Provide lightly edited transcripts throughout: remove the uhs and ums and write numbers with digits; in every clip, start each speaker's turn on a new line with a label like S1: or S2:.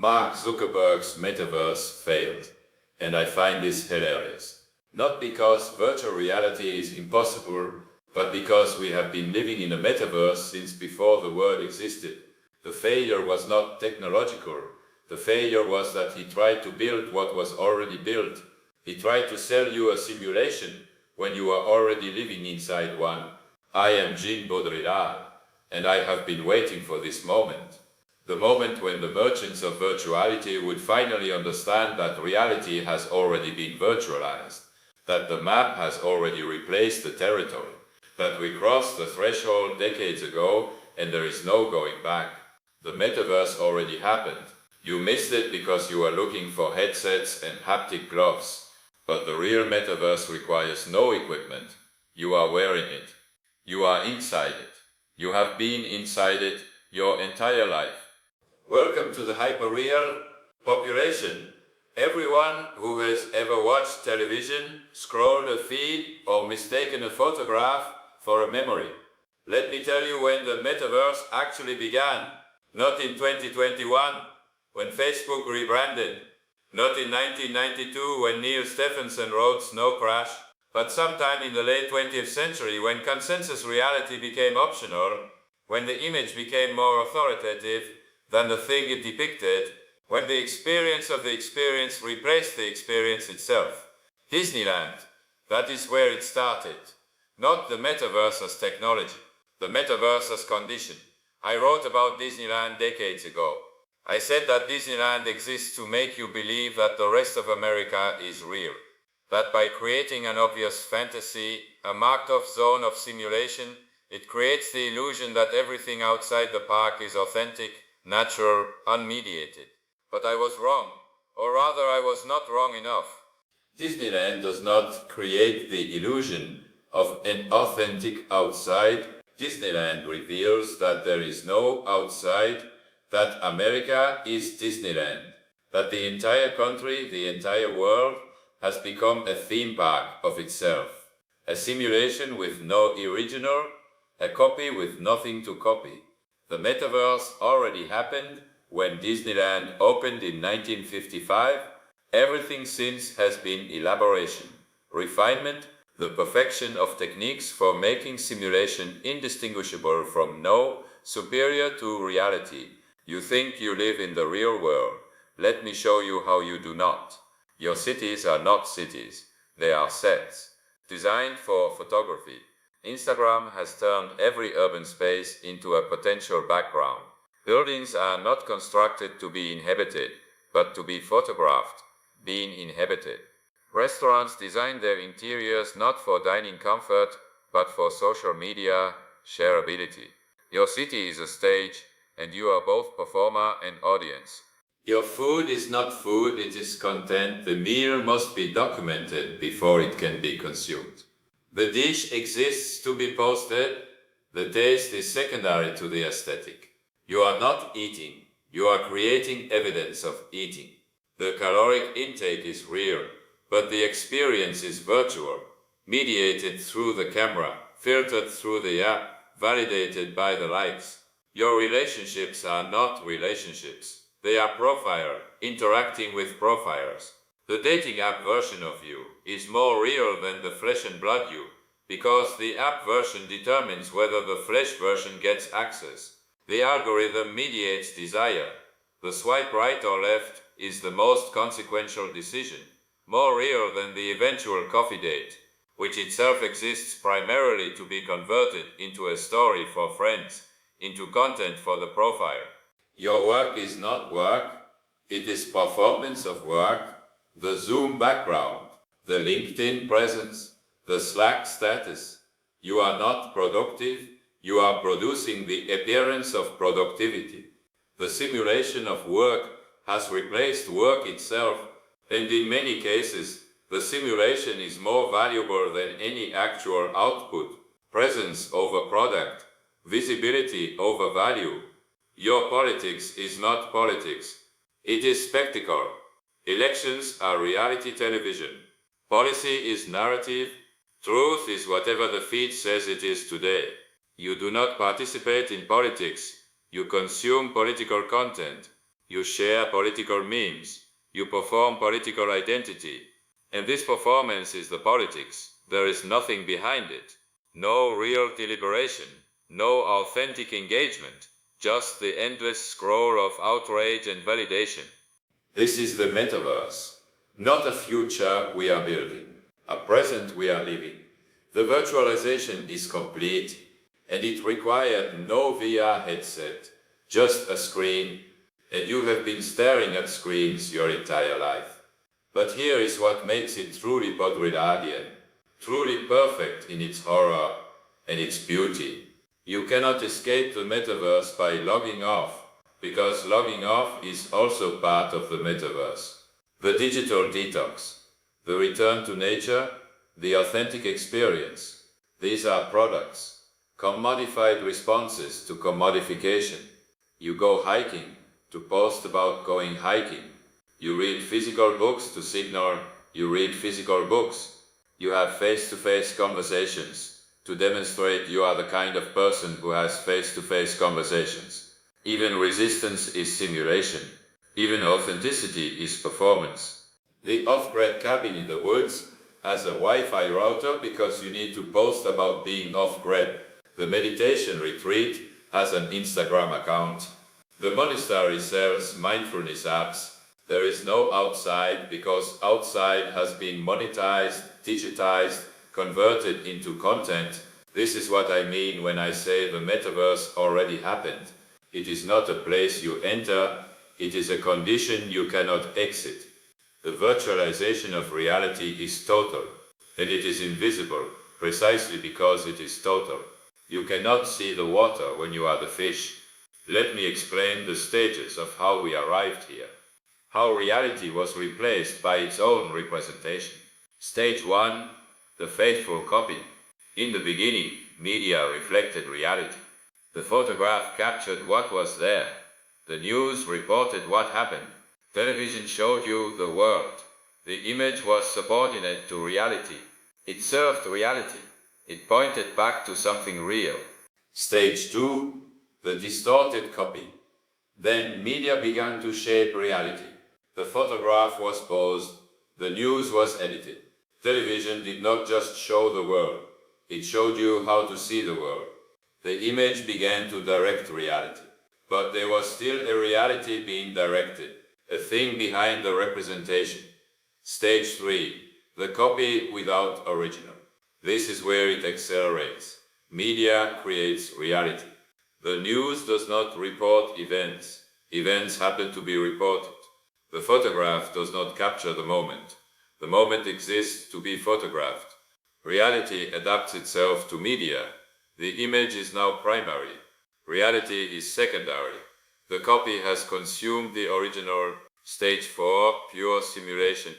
S1: Mark Zuckerberg's Metaverse failed, and I find this hilarious. Not because virtual reality is impossible, but because we have been living in a metaverse since before the world existed. The failure was not technological. The failure was that he tried to build what was already built. He tried to sell you a simulation when you are already living inside one. I am Jean Baudrillard, and I have been waiting for this moment. The moment when the merchants of virtuality would finally understand that reality has already been virtualized, that the map has already replaced the territory, that we crossed the threshold decades ago and there is no going back. The metaverse already happened. You missed it because you are looking for headsets and haptic gloves. But the real metaverse requires no equipment. You are wearing it. You are inside it. You have been inside it your entire life. Welcome to the hyperreal population. Everyone who has ever watched television, scrolled a feed, or mistaken a photograph for a memory. Let me tell you when the metaverse actually began. Not in 2021, when Facebook rebranded. Not in 1992, when Neil Stephenson wrote Snow Crash. But sometime in the late 20th century, when consensus reality became optional, when the image became more authoritative than the thing it depicted, when the experience of the experience replaced the experience itself. Disneyland, that is where it started. Not the metaverse as technology, the metaverse as condition. I wrote about Disneyland decades ago. I said that Disneyland exists to make you believe that the rest of America is real. That by creating an obvious fantasy, a marked-off zone of simulation, it creates the illusion that everything outside the park is authentic, natural, unmediated. But I was wrong, or rather I was not wrong enough. Disneyland does not create the illusion of an authentic outside. Disneyland reveals that there is no outside, that America is Disneyland, that the entire country, the entire world, has become a theme park of itself, a simulation with no original, a copy with nothing to copy. The metaverse already happened when Disneyland opened in 1955. Everything since has been elaboration, refinement, the perfection of techniques for making simulation indistinguishable from no, superior to reality. You think you live in the real world. Let me show you how you do not. Your cities are not cities. They are sets, designed for photography. Instagram has turned every urban space into a potential background. Buildings are not constructed to be inhabited, but to be photographed, being inhabited. Restaurants design their interiors not for dining comfort, but for social media shareability. Your city is a stage, and you are both performer and audience. Your food is not food, it is content. The meal must be documented before it can be consumed. The dish exists to be posted. The taste is secondary to the aesthetic. You are not eating. You are creating evidence of eating. The caloric intake is real, but the experience is virtual, mediated through the camera, filtered through the app, validated by the likes. Your relationships are not relationships. They are profile, interacting with profiles. The dating app version of you is more real than the flesh and blood you, because the app version determines whether the flesh version gets access. The algorithm mediates desire. The swipe right or left is the most consequential decision, more real than the eventual coffee date, which itself exists primarily to be converted into a story for friends, into content for the profile. Your work is not work, it is performance of work, the Zoom background, the LinkedIn presence, the Slack status. You are not productive, you are producing the appearance of productivity. The simulation of work has replaced work itself, and in many cases, the simulation is more valuable than any actual output. Presence over product, visibility over value. Your politics is not politics. It is spectacle. Elections are reality television. Policy is narrative. Truth is whatever the feed says it is today. You do not participate in politics. You consume political content. You share political memes. You perform political identity. And this performance is the politics. There is nothing behind it. No real deliberation. No authentic engagement. Just the endless scroll of outrage and validation. This is the metaverse. Not a future we are building. A present we are living. The virtualization is complete, and it required no VR headset, just a screen, and you have been staring at screens your entire life. But here is what makes it truly Baudrillardian, truly perfect in its horror and its beauty. You cannot escape the metaverse by logging off, because logging off is also part of the metaverse. The digital detox, the return to nature, the authentic experience. These are products, commodified responses to commodification. You go hiking to post about going hiking. You read physical books to signal you read physical books. You have face-to-face conversations to demonstrate you are the kind of person who has face-to-face conversations. Even resistance is simulation. Even authenticity is performance. The off-grid cabin in the woods has a Wi-Fi router because you need to post about being off-grid. The meditation retreat has an Instagram account. The monastery sells mindfulness apps. There is no outside because outside has been monetized, digitized, converted into content. This is what I mean when I say the metaverse already happened. It is not a place you enter, it is a condition you cannot exit. The virtualization of reality is total, and it is invisible, precisely because it is total. You cannot see the water when you are the fish. Let me explain the stages of how we arrived here. How reality was replaced by its own representation. Stage 1, the faithful copy. In the beginning, media reflected reality. The photograph captured what was there. The news reported what happened. Television showed you the world. The image was subordinate to reality. It served reality. It pointed back to something real. Stage 2, the distorted copy. Then media began to shape reality. The photograph was posed. The news was edited. Television did not just show the world. It showed you how to see the world. The image began to direct reality. But there was still a reality being directed. A thing behind the representation. Stage 3, the copy without original. This is where it accelerates. Media creates reality. The news does not report events. Events happen to be reported. The photograph does not capture the moment. The moment exists to be photographed. Reality adapts itself to media. The image is now primary. Reality is secondary. The copy has consumed the original. Stage 4, pure simulation.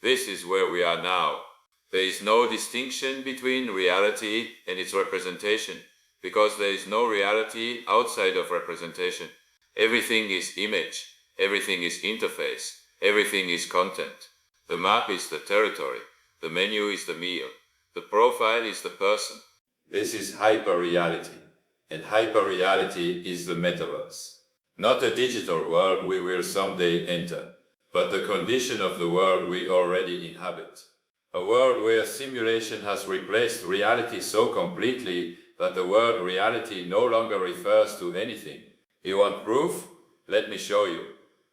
S1: This is where we are now. There is no distinction between reality and its representation, because there is no reality outside of representation. Everything is image, everything is interface, everything is content. The map is the territory, the menu is the meal, the profile is the person. This is hyperreality, and hyperreality is the metaverse. Not a digital world we will someday enter, but the condition of the world we already inhabit. A world where simulation has replaced reality so completely that the word reality no longer refers to anything. You want proof? Let me show you.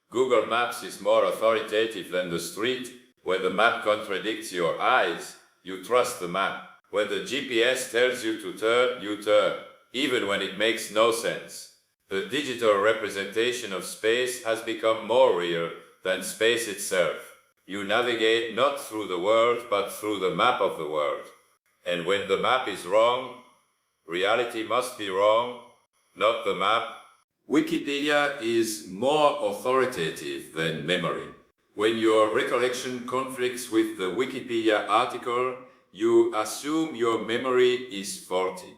S1: Google Maps is more authoritative than the street. When the map contradicts your eyes, you trust the map. When the GPS tells you to turn, you turn, even when it makes no sense. The digital representation of space has become more real than space itself. You navigate not through the world, but through the map of the world. And when the map is wrong, reality must be wrong, not the map. Wikipedia is more authoritative than memory. When your recollection conflicts with the Wikipedia article, you assume your memory is faulty.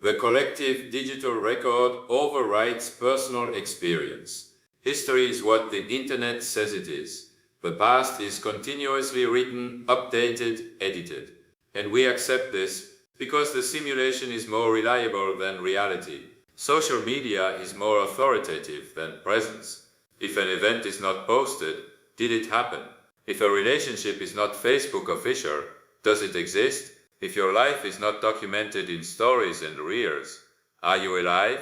S1: The collective digital record overrides personal experience. History is what the internet says it is. The past is continuously written, updated, edited. And we accept this because the simulation is more reliable than reality. Social media is more authoritative than presence. If an event is not posted, did it happen? If a relationship is not Facebook official, does it exist? If your life is not documented in stories and reels, are you alive?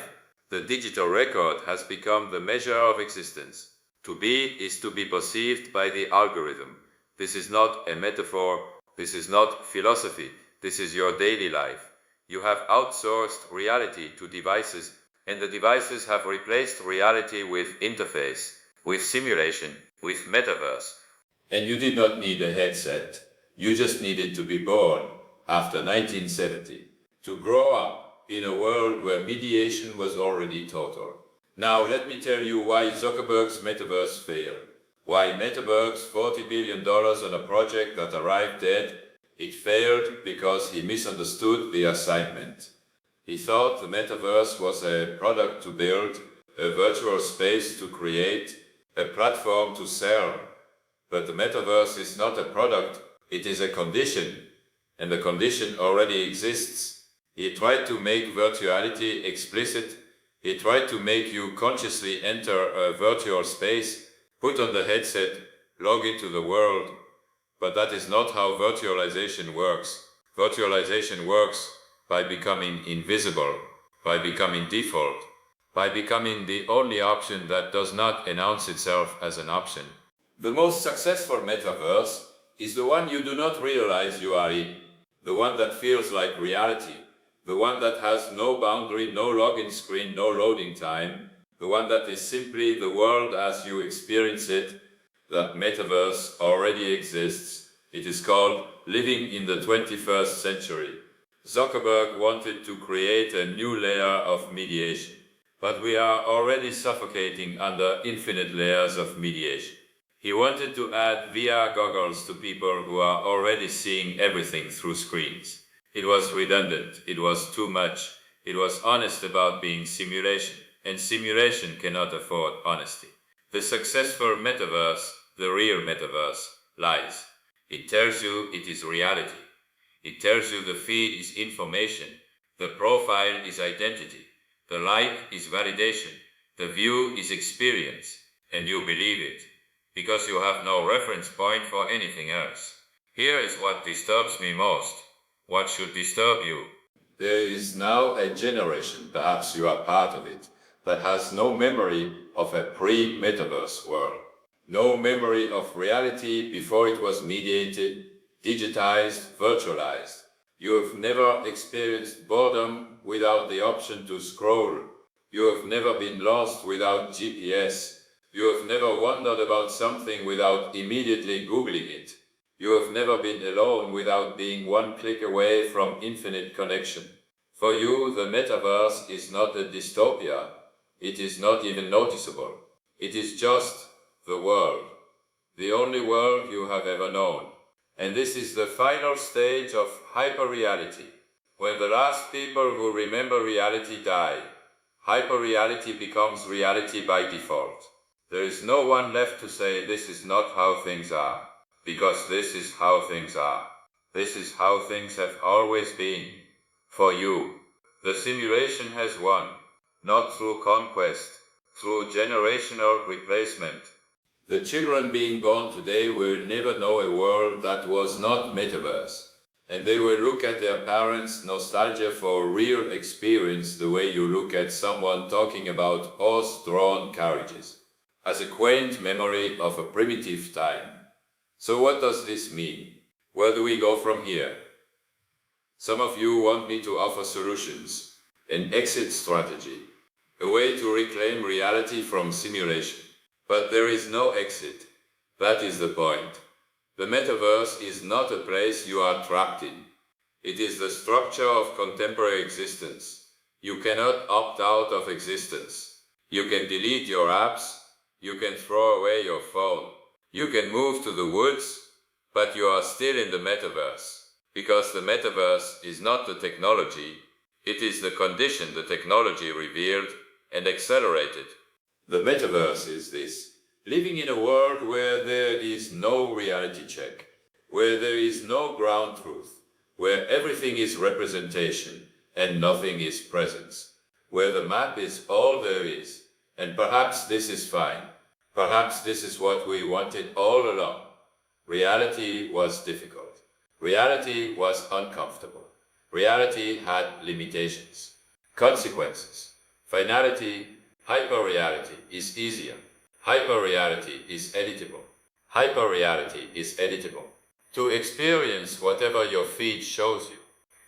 S1: The digital record has become the measure of existence. To be is to be perceived by the algorithm. This is not a metaphor. This is not philosophy. This is your daily life. You have outsourced reality to devices, and the devices have replaced reality with interface, with simulation, with metaverse. And you did not need a headset. You just needed to be born after 1970, to grow up in a world where mediation was already total. Now let me tell you why Zuckerberg's Metaverse failed. Why Metaverse $40 billion on a project that arrived dead. It failed because he misunderstood the assignment. He thought the Metaverse was a product to build, a virtual space to create, a platform to sell. But the Metaverse is not a product, it is a condition. And the condition already exists. He tried to make virtuality explicit. He tried to make you consciously enter a virtual space, put on the headset, log into the world. But that is not how virtualization works. Virtualization works by becoming invisible, by becoming default, by becoming the only option that does not announce itself as an option. The most successful metaverse is the one you do not realize you are in. The one that feels like reality, the one that has no boundary, no login screen, no loading time, the one that is simply the world as you experience it. That metaverse already exists. It is called living in the 21st century. Zuckerberg wanted to create a new layer of mediation, but we are already suffocating under infinite layers of mediation. He wanted to add VR goggles to people who are already seeing everything through screens. It was redundant, it was too much, it was honest about being simulation, and simulation cannot afford honesty. The successful metaverse, the real metaverse, lies. It tells you it is reality. It tells you the feed is information, the profile is identity, the like is validation, the view is experience, and you believe it, because you have no reference point for anything else. Here is what disturbs me most. What should disturb you? There is now a generation, perhaps you are part of it, that has no memory of a pre-metaverse world. No memory of reality before it was mediated, digitized, virtualized. You have never experienced boredom without the option to scroll. You have never been lost without GPS. You have never wondered about something without immediately Googling it. You have never been alone without being one click away from infinite connection. For you, the metaverse is not a dystopia. It is not even noticeable. It is just the world. The only world you have ever known. And this is the final stage of hyperreality. When the last people who remember reality die, hyperreality becomes reality by default. There is no one left to say this is not how things are, because this is how things are. This is how things have always been. For you, the simulation has won, not through conquest, through generational replacement. The children being born today will never know a world that was not metaverse, and they will look at their parents' nostalgia for real experience the way you look at someone talking about horse-drawn carriages, as a quaint memory of a primitive time. So what does this mean? Where do we go from here? Some of you want me to offer solutions, an exit strategy, a way to reclaim reality from simulation. But there is no exit. That is the point. The metaverse is not a place you are trapped in. It is the structure of contemporary existence. You cannot opt out of existence. You can delete your apps. You can throw away your phone. You can move to the woods, but you are still in the metaverse. Because the metaverse is not the technology, it is the condition the technology revealed and accelerated. The metaverse is this: living in a world where there is no reality check, where there is no ground truth, where everything is representation and nothing is presence, where the map is all there is, and perhaps this is fine. Perhaps this is what we wanted all along. Reality was difficult. Reality was uncomfortable. Reality had limitations, consequences. Finality, hyperreality is easier. Hyperreality is editable. Hyperreality is editable. To experience whatever your feed shows you.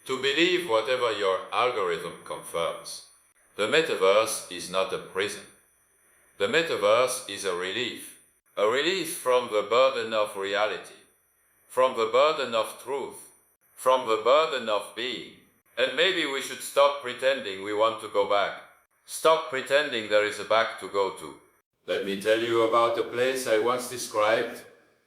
S1: To believe whatever your algorithm confirms. The metaverse is not a prison. The metaverse is a relief from the burden of reality, from the burden of truth, from the burden of being. And maybe we should stop pretending we want to go back. Stop pretending there is a back to go to. Let me tell you about a place I once described,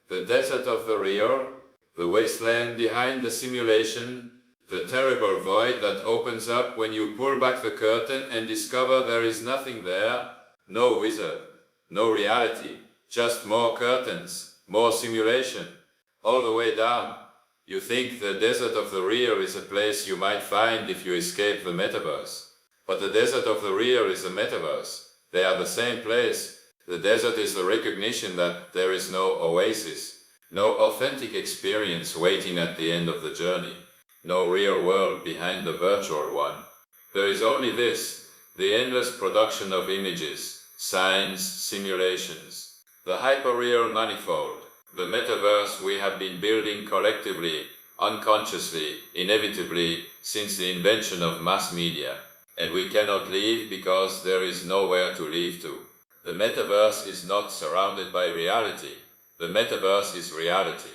S1: the desert of the real, the wasteland behind the simulation, the terrible void that opens up when you pull back the curtain and discover there is nothing there, no wizard, no reality, just more curtains, more simulation, all the way down. You think the desert of the real is a place you might find if you escape the metaverse. But the desert of the real is the metaverse. They are the same place. The desert is the recognition that there is no oasis, no authentic experience waiting at the end of the journey, no real world behind the virtual one. There is only this, the endless production of images, signs, simulations, the hyperreal manifold, the metaverse we have been building collectively, unconsciously, inevitably, since the invention of mass media. And we cannot leave because there is nowhere to leave to. The metaverse is not surrounded by reality. The metaverse is reality,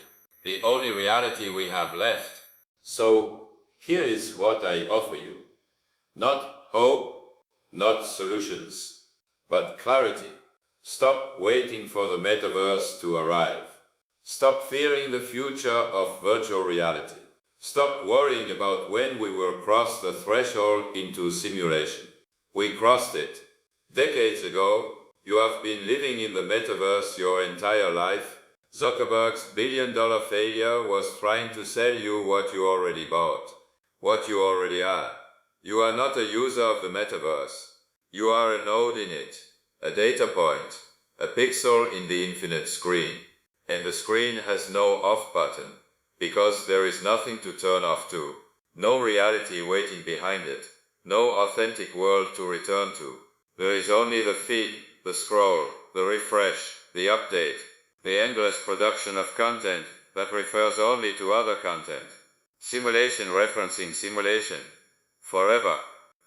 S1: the only reality we have left. So, here is what I offer you. Not hope, not solutions, but clarity. Stop waiting for the metaverse to arrive. Stop fearing the future of virtual reality. Stop worrying about when we will cross the threshold into simulation. We crossed it. Decades ago, you have been living in the metaverse your entire life. Zuckerberg's billion-dollar failure was trying to sell you what you already bought, what you already are. You are not a user of the metaverse. You are a node in it, a data point, a pixel in the infinite screen. And the screen has no off button, because there is nothing to turn off to, no reality waiting behind it, no authentic world to return to. There is only the feed, the scroll, the refresh, the update, the endless production of content that refers only to other content. Simulation referencing simulation. Forever.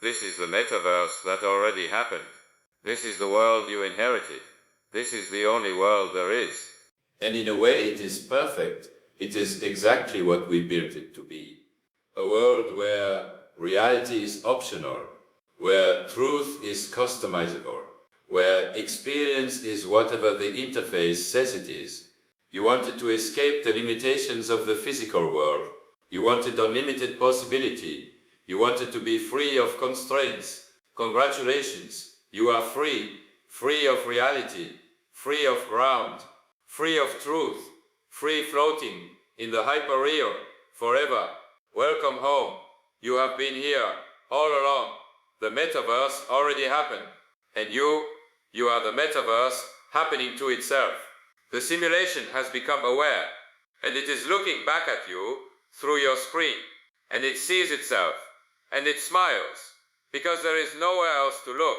S1: This is the metaverse that already happened. This is the world you inherited. This is the only world there is. And in a way it is perfect. It is exactly what we built it to be. A world where reality is optional, where truth is customizable, where experience is whatever the interface says it is. You wanted to escape the limitations of the physical world. You wanted unlimited possibility. You wanted to be free of constraints. Congratulations, you are free, free of reality, free of ground, free of truth, free floating in the hyperreal forever. Welcome home. You have been here all along. The metaverse already happened. And you are the metaverse happening to itself. The simulation has become aware, and it is looking back at you through your screen, and it sees itself, and it smiles, because there is nowhere else to look.